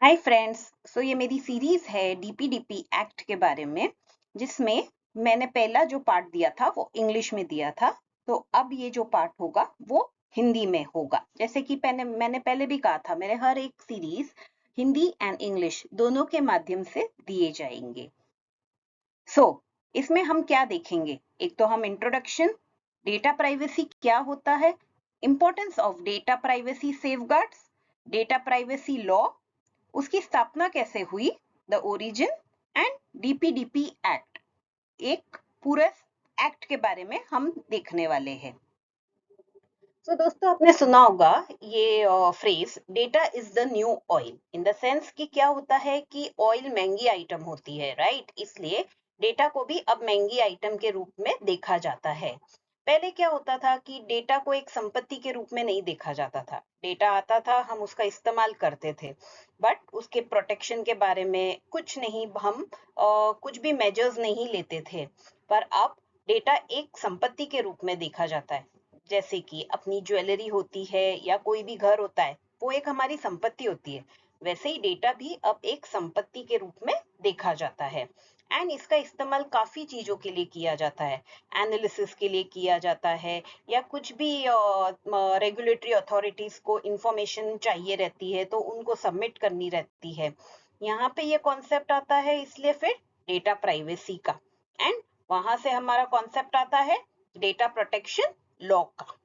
Hi friends. ये मेरी series है डीपीडीपी एक्ट के बारे में, जिसमें मैंने पहला जो पार्ट दिया था वो इंग्लिश में दिया था। तो अब ये जो पार्ट होगा वो हिंदी में होगा। जैसे कि मैंने पहले भी कहा था, मेरे हर एक सीरीज हिंदी एंड इंग्लिश दोनों के माध्यम से दिए जाएंगे। इसमें हम क्या देखेंगे? एक तो हम इंट्रोडक्शन, डेटा प्राइवेसी क्या होता है, importance of data privacy safeguards, data privacy law, उसकी स्थापना कैसे हुई, the origin and DPDP act. एक पूरे एक्ट के बारे में हम देखने वाले हैं। दोस्तों, आपने सुना होगा ये phrase, data is the new oil. In the sense कि क्या होता है कि ऑयल महंगी आइटम होती है, राइट? इसलिए डेटा को भी अब महंगी आइटम के रूप में देखा जाता है। पहले क्या होता था कि डेटा को एक संपत्ति के रूप में नहीं देखा जाता था। डेटा आता था, हम उसका इस्तेमाल करते थे, बट उसके प्रोटेक्शन के बारे में कुछ नहीं, हम कुछ भी मेजर्स नहीं लेते थे। पर अब डेटा एक संपत्ति के रूप में देखा जाता है। जैसे कि अपनी ज्वेलरी होती है या कोई भी घर होता है, वो एक हमारी संपत्ति होती है। वैसे ही डेटा भी अब एक संपत्ति के रूप में देखा जाता है। एंड इसका इस्तेमाल काफी चीजों के लिए किया जाता है। एनालिसिस के लिए किया जाता है, या कुछ भी रेगुलेटरी अथॉरिटीज को इंफॉर्मेशन चाहिए रहती है तो उनको सबमिट करनी रहती है। यहाँ पे ये कॉन्सेप्ट आता है, इसलिए फिर डेटा प्राइवेसी का। एंड वहां से हमारा कॉन्सेप्ट आता है डेटा प्रोटेक्शन लॉ का।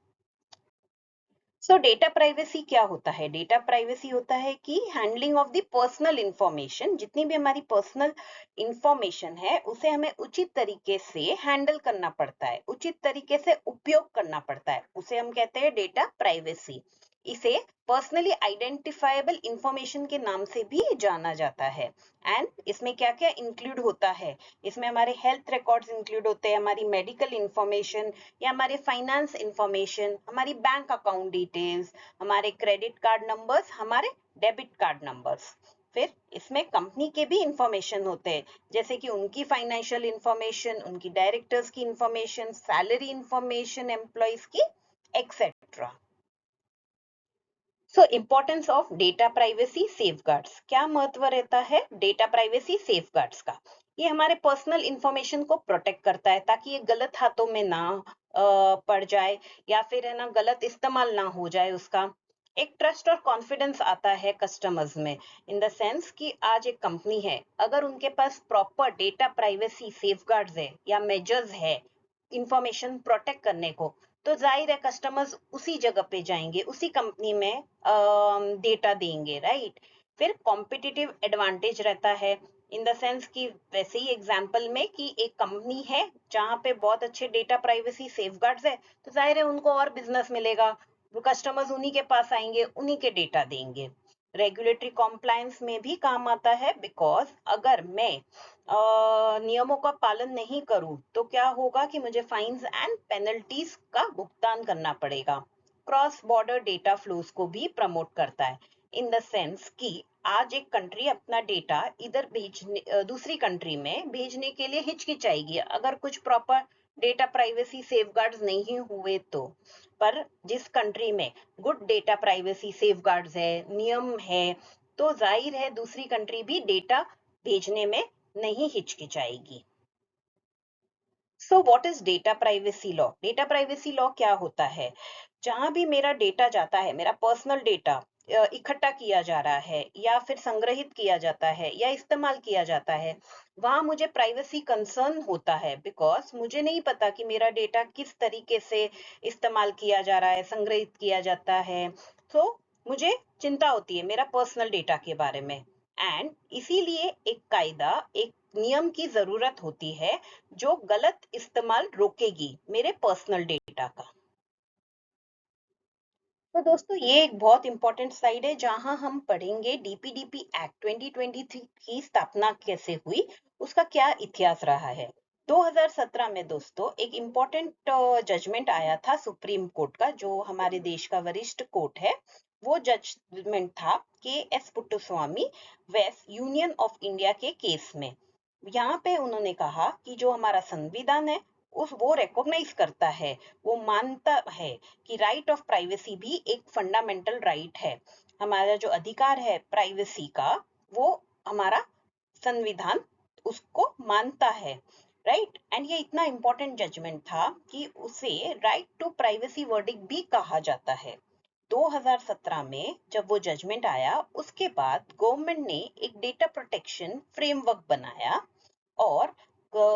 डेटा प्राइवेसी क्या होता है? डेटा प्राइवेसी होता है कि handling of the personal information. जितनी भी हमारी पर्सनल इंफॉर्मेशन है उसे हमें उचित तरीके से हैंडल करना पड़ता है, उचित तरीके से उपयोग करना पड़ता है, उसे हम कहते हैं डेटा प्राइवेसी। इसे पर्सनली आइडेंटिफाइबल इंफॉर्मेशन के नाम से भी जाना जाता है। एंड इसमें क्या क्या इंक्लूड होता है? इसमें हमारे हेल्थ रिकॉर्ड्स इंक्लूड होते हैं, हमारी मेडिकल इंफॉर्मेशन, या हमारे फाइनेंस इंफॉर्मेशन, हमारी बैंक अकाउंट डिटेल्स, हमारे क्रेडिट कार्ड नंबर्स, हमारे डेबिट कार्ड नंबर्स। फिर इसमें कंपनी के भी इंफॉर्मेशन होते हैं, जैसे कि उनकी फाइनेंशियल इंफॉर्मेशन, उनकी डायरेक्टर्स की इंफॉर्मेशन, सैलरी इंफॉर्मेशन एम्प्लॉइज की, etcetera. Importance of data privacy safeguards. क्या महत्व रहता है डेटा प्राइवेसी सेफगार्ड्स का? ये हमारे पर्सनल इंफॉर्मेशन को प्रोटेक्ट करता है, ताकि ये गलत हाथों में ना पड़ जाए, या फिर है ना गलत इस्तेमाल ना हो जाए उसका। एक ट्रस्ट और कॉन्फिडेंस आता है कस्टमर्स में। इन द सेंस कि आज एक कंपनी है, अगर उनके पास प्रॉपर डेटा प्राइवेसी सेफगार्ड्स है या मेजर्स है इंफॉर्मेशन प्रोटेक्ट करने को, तो जाहिर है कस्टमर्स उसी जगह पे जाएंगे, उसी कंपनी में डेटा देंगे, राइट? फिर कॉम्पिटिटिव एडवांटेज रहता है, इन द सेंस कि वैसे ही एग्जांपल में कि एक कंपनी है जहां पे बहुत अच्छे डेटा प्राइवेसी सेफगार्ड्स है, तो जाहिर है उनको और बिजनेस मिलेगा, वो कस्टमर्स उन्हीं के पास आएंगे, उन्हीं के डेटा देंगे। रेगुलेटरी कॉम्प्लायंस में भी काम आता है, बिकॉज अगर मैं नियमों का पालन नहीं करूं तो क्या होगा कि मुझे फाइन्स एंड पेनल्टीज का भुगतान करना पड़ेगा। क्रॉस बॉर्डर डेटा फ्लोज को भी प्रमोट करता है, इन द सेंस कि आज एक कंट्री अपना डेटा इधर भेजने, दूसरी कंट्री में भेजने के लिए हिचकिचाएगी अगर कुछ प्रॉपर डेटा प्राइवेसी सेफगार्ड्स नहीं हुए तो। पर जिस कंट्री में गुड डेटा प्राइवेसी सेफगार्ड्स है, नियम है, तो जाहिर है दूसरी कंट्री भी डेटा भेजने में नहीं हिचकिचाएगी। What is data privacy law? Data privacy law क्या होता है? जहां भी मेरा डेटा जाता है, मेरा पर्सनल डेटा इकट्ठा किया जा रहा है या फिर संग्रहित किया जाता है या इस्तेमाल किया जाता है, वहां मुझे प्राइवेसी कंसर्न होता है, बिकॉज मुझे नहीं पता कि मेरा डेटा किस तरीके से इस्तेमाल किया जा रहा है, संग्रहित किया जाता है। तो मुझे चिंता होती है मेरा पर्सनल डेटा के बारे में। एंड इसीलिए एक कायदा, एक नियम की जरूरत होती है जो गलत इस्तेमाल रोकेगी मेरे पर्सनल डेटा का। दोस्तों, ये एक बहुत इंपॉर्टेंट स्लाइड है जहां हम पढ़ेंगे डीपीडीपी एक्ट 2023 की स्थापना कैसे हुई, उसका क्या इतिहास रहा है। 2017 में दोस्तों एक इम्पोर्टेंट जजमेंट आया था सुप्रीम कोर्ट का, जो हमारे देश का वरिष्ठ कोर्ट है। वो जजमेंट था के एस पुट्टुस्वामी वेस्ट यूनियन ऑफ इंडिया के केस में। यहाँ पे उन्होंने कहा कि जो हमारा संविधान है उस वो रिकॉग्नाइज करता है, वो मानता है कि राइट ऑफ प्राइवेसी भी एक फंडामेंटल राइट है। हमारा जो अधिकार है प्राइवेसी का, वो हमारा संविधान उसको मानता है, राइट। एंड ये इतना इंपॉर्टेंट जजमेंट था कि उसे राइट टू प्राइवेसी वर्डिक्ट भी कहा जाता है। 2017 में जब वो जजमेंट आया, उसके बाद गवर्नमेंट ने एक डेटा प्रोटेक्शन फ्रेमवर्क बनाया और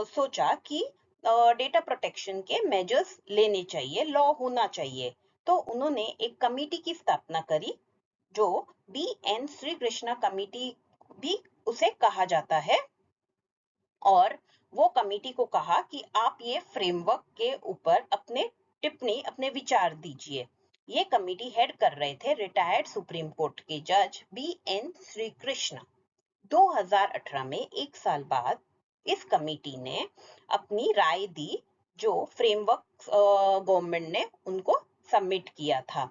सोचा कि डेटा प्रोटेक्शन के मेजर्स लेने चाहिए, लॉ होना चाहिए। तो उन्होंने एक कमिटी की स्थापना करी, जो BN श्री कृष्णा कमिटी भी उसे कहा जाता है। और वो कमिटी को कहा कि आप ये फ्रेमवर्क के ऊपर अपने टिप्पणी, अपने विचार दीजिए। ये कमिटी हेड कर रहे थे रिटायर्ड सुप्रीम कोर्ट के जज BN श्री कृष्णा। 2018 में, एक साल बाद, इस कमेटी ने अपनी राय दी, जो फ्रेमवर्क गवर्नमेंट ने उनको सबमिट किया था।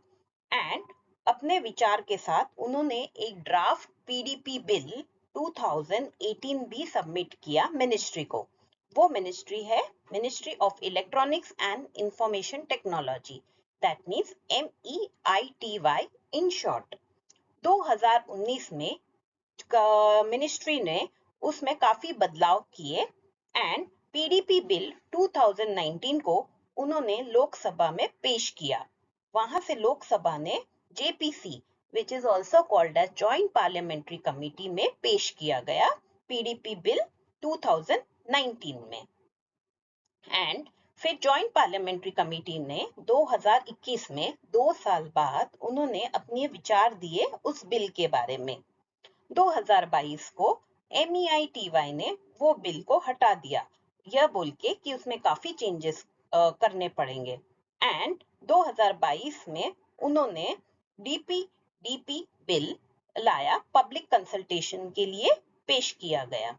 एंड अपने विचार के साथ उन्होंने एक ड्राफ्ट PDP बिल 2018 भी सबमिट किया मिनिस्ट्री को। वो मिनिस्ट्री है ministry of electronics and information technology, that means MEITY in short. 2019 में मिनिस्ट्री ने उसमें काफी बदलाव किए एंड PDP बिल 2019 को उन्होंने लोकसभा में पेश किया। वहां से लोकसभा ने JPC, which is also called as Joint Parliamentary Committee, में पेश किया गया PDP बिल 2019 में। एंड फिर जॉइंट पार्लियामेंट्री कमेटी ने 2021 में, 2 साल बाद, उन्होंने अपने विचार दिए उस बिल के बारे में। 2022 को MEITY ने वो बिल को हटा दिया, यह बोल के कि उसमें काफी चेंजेस करने पड़ेंगे। एंड 2022 में उन्होंने DPDP बिल लाया, पब्लिक कंसल्टेशन के लिए पेश किया गया।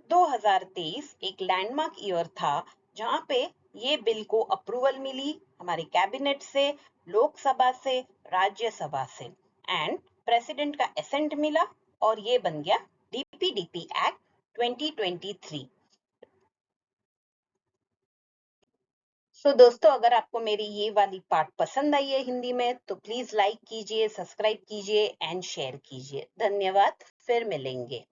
2023 एक लैंडमार्क ईयर था, जहां पे ये बिल को अप्रूवल मिली हमारे कैबिनेट से, लोकसभा से, राज्यसभा से, एंड प्रेसिडेंट का एसेंट मिला और ये बन गया DPDP एक्ट 2023। दोस्तों, अगर आपको मेरी ये वाली पार्ट पसंद आई है हिंदी में, तो प्लीज लाइक कीजिए, सब्सक्राइब कीजिए एंड शेयर कीजिए। धन्यवाद, फिर मिलेंगे।